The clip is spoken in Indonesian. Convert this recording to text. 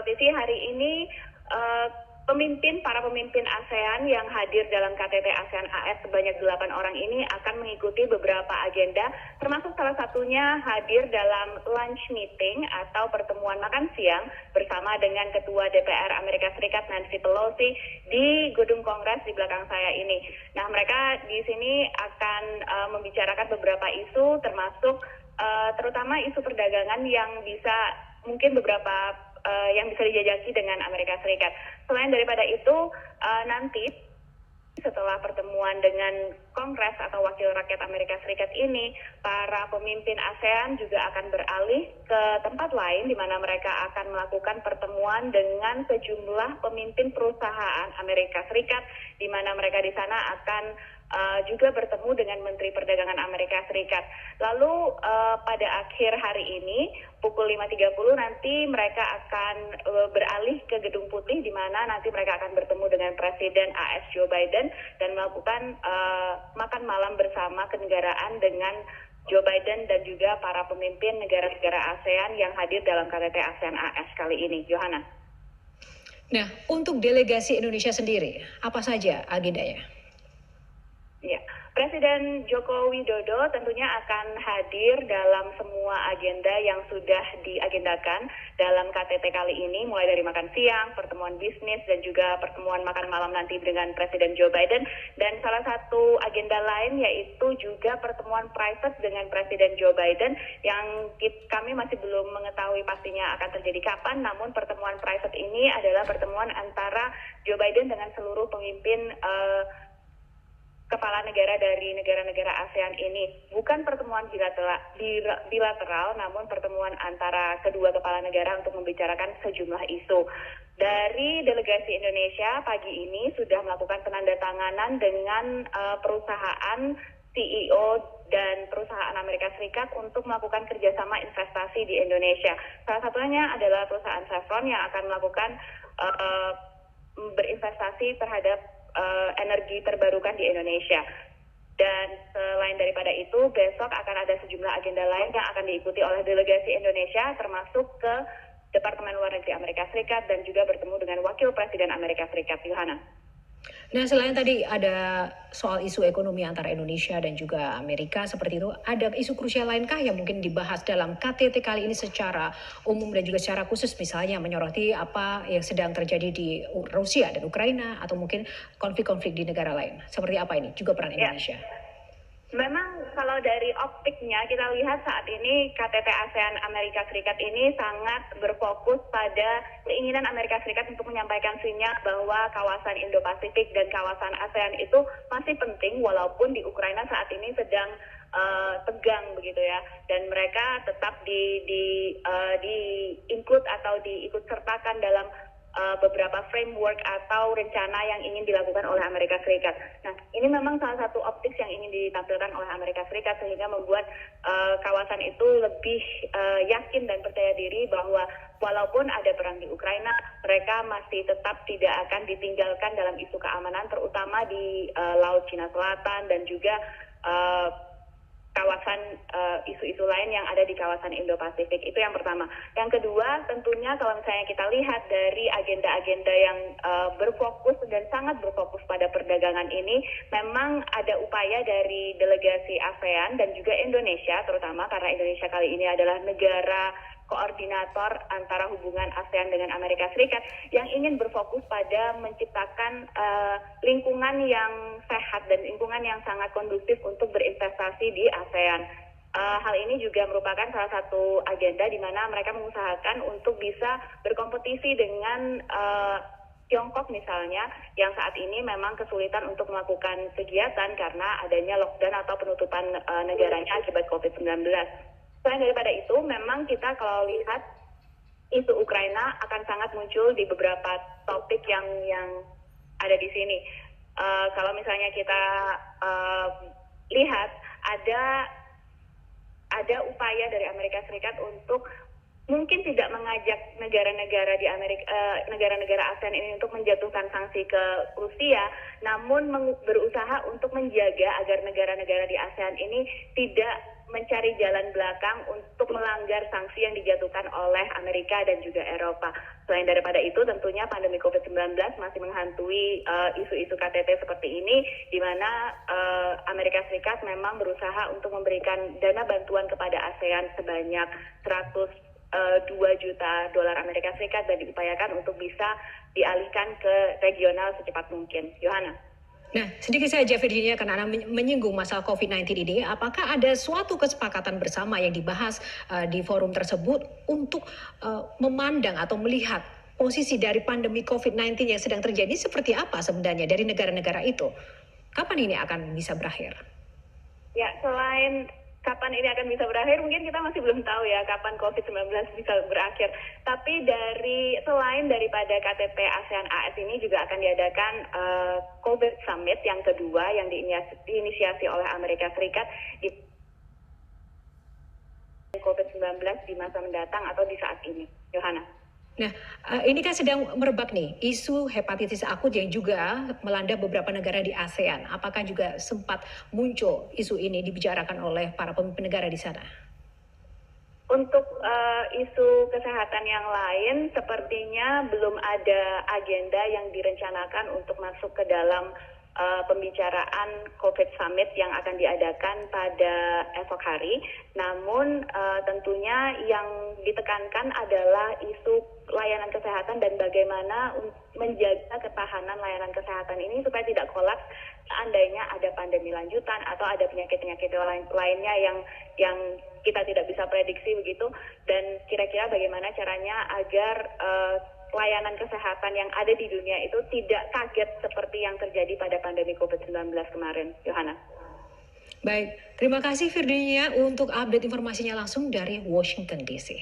Titi, hari ini para pemimpin ASEAN yang hadir dalam KTT ASEAN AS sebanyak 8 orang ini akan mengikuti beberapa agenda, termasuk salah satunya hadir dalam lunch meeting atau pertemuan makan siang bersama dengan Ketua DPR Amerika Serikat Nancy Pelosi di gedung Kongres di belakang saya ini. Nah, mereka di sini akan membicarakan beberapa isu, termasuk terutama isu perdagangan yang bisa mungkin beberapa yang bisa dijajaki dengan Amerika Serikat. Selain daripada itu, nanti setelah pertemuan dengan Kongres atau Wakil Rakyat Amerika Serikat ini, para pemimpin ASEAN juga akan beralih ke tempat lain di mana mereka akan melakukan pertemuan dengan sejumlah pemimpin perusahaan Amerika Serikat, di mana mereka di sana akan juga bertemu dengan Menteri Perdagangan Amerika Serikat. Lalu pada akhir hari ini pukul 5.30 nanti mereka akan beralih ke Gedung Putih, di mana nanti mereka akan bertemu dengan Presiden AS Joe Biden dan melakukan makan malam bersama kenegaraan dengan Joe Biden dan juga para pemimpin negara-negara ASEAN yang hadir dalam KTT ASEAN AS kali ini. Johanna. Nah, untuk delegasi Indonesia sendiri, apa saja agendanya? Ya, Presiden Joko Widodo tentunya akan hadir dalam semua agenda yang sudah diagendakan dalam KTT kali ini, mulai dari makan siang, pertemuan bisnis, dan juga pertemuan makan malam nanti dengan Presiden Joe Biden. Dan salah satu agenda lain yaitu juga pertemuan private dengan Presiden Joe Biden yang kami masih belum mengetahui pastinya akan terjadi kapan, namun pertemuan private ini adalah pertemuan antara Joe Biden dengan seluruh pemimpin kepala negara dari negara-negara ASEAN ini. Bukan pertemuan bilateral, namun pertemuan antara kedua kepala negara untuk membicarakan sejumlah isu. Dari delegasi Indonesia pagi ini sudah melakukan penandatanganan dengan perusahaan CEO dan perusahaan Amerika Serikat untuk melakukan kerjasama investasi di Indonesia. Salah satunya adalah perusahaan Chevron yang akan melakukan berinvestasi terhadap energi terbarukan di Indonesia. Dan selain daripada itu, besok akan ada sejumlah agenda lain yang akan diikuti oleh delegasi Indonesia, termasuk ke Departemen Luar Negeri Amerika Serikat dan juga bertemu dengan Wakil Presiden Amerika Serikat. Yohana. Nah, selain tadi ada soal isu ekonomi antara Indonesia dan juga Amerika seperti itu, ada isu krusial lainkah yang mungkin dibahas dalam KTT kali ini secara umum dan juga secara khusus, misalnya menyoroti apa yang sedang terjadi di Rusia dan Ukraina atau mungkin konflik-konflik di negara lain? Seperti apa ini juga peran Indonesia? Memang kalau dari optiknya kita lihat saat ini KTT ASEAN Amerika Serikat ini sangat berfokus pada keinginan Amerika Serikat untuk menyampaikan sinyal bahwa kawasan Indo-Pasifik dan kawasan ASEAN itu masih penting walaupun di Ukraina saat ini sedang tegang begitu ya, dan mereka tetap di-include atau diikut sertakan dalam beberapa framework atau rencana yang ingin dilakukan oleh Amerika Serikat. Nah, ini memang salah satu optik yang ingin ditampilkan oleh Amerika Serikat sehingga membuat kawasan itu lebih yakin dan percaya diri bahwa walaupun ada perang di Ukraina, mereka masih tetap tidak akan ditinggalkan dalam isu keamanan, terutama di Laut Cina Selatan dan juga kawasan isu-isu lain yang ada di kawasan Indo-Pasifik. Itu yang pertama. Yang kedua, tentunya kalau misalnya kita lihat dari agenda-agenda yang berfokus dan sangat berfokus pada perdagangan ini, memang ada upaya dari delegasi ASEAN dan juga Indonesia, terutama karena Indonesia kali ini adalah negara koordinator antara hubungan ASEAN dengan Amerika Serikat yang ingin berfokus pada menciptakan lingkungan yang sehat dan lingkungan yang sangat kondusif untuk berinvestasi di ASEAN. Hal ini juga merupakan salah satu agenda di mana mereka mengusahakan untuk bisa berkompetisi dengan Tiongkok misalnya, yang saat ini memang kesulitan untuk melakukan kegiatan karena adanya lockdown atau penutupan negaranya akibat COVID-19. Selain daripada itu, memang kita kalau lihat isu Ukraina akan sangat muncul di beberapa topik yang ada di sini. Kalau misalnya kita lihat ada upaya dari Amerika Serikat untuk mungkin tidak mengajak negara-negara di negara-negara ASEAN ini untuk menjatuhkan sanksi ke Rusia, namun berusaha untuk menjaga agar negara-negara di ASEAN ini tidak mencari jalan belakang untuk melanggar sanksi yang dijatuhkan oleh Amerika dan juga Eropa. Selain daripada itu, tentunya pandemi COVID-19 masih menghantui isu-isu KTT seperti ini, di mana Amerika Serikat memang berusaha untuk memberikan dana bantuan kepada ASEAN sebanyak 2 juta dolar Amerika Serikat dan diupayakan untuk bisa dialihkan ke regional secepat mungkin. Yohana. Nah, sedikit saja Virginia, karena Anda menyinggung masalah COVID-19 ini, apakah ada suatu kesepakatan bersama yang dibahas di forum tersebut untuk memandang atau melihat posisi dari pandemi COVID-19 yang sedang terjadi seperti apa sebenarnya dari negara-negara itu? Kapan ini akan bisa berakhir? Ya, selain kapan ini akan bisa berakhir, mungkin kita masih belum tahu ya kapan COVID-19 bisa berakhir. Tapi selain daripada KTT ASEAN AS ini juga akan diadakan COVID Summit yang kedua yang diinisiasi oleh Amerika Serikat di COVID-19 di masa mendatang atau di saat ini. Yohana. Nah, ini kan sedang merebak nih, isu hepatitis akut yang juga melanda beberapa negara di ASEAN. Apakah juga sempat muncul isu ini dibicarakan oleh para pemimpin negara di sana? Untuk isu kesehatan yang lain, sepertinya belum ada agenda yang direncanakan untuk masuk ke dalam pembicaraan COVID Summit yang akan diadakan pada esok hari. Namun tentunya yang ditekankan adalah isu layanan kesehatan dan bagaimana menjaga ketahanan layanan kesehatan ini supaya tidak kolaps seandainya ada pandemi lanjutan atau ada penyakit-penyakit lainnya yang kita tidak bisa prediksi begitu, dan kira-kira bagaimana caranya agar layanan kesehatan yang ada di dunia itu tidak kaget seperti yang terjadi pada pandemi COVID-19 kemarin. Yohana. Baik, terima kasih Virginia untuk update informasinya langsung dari Washington DC.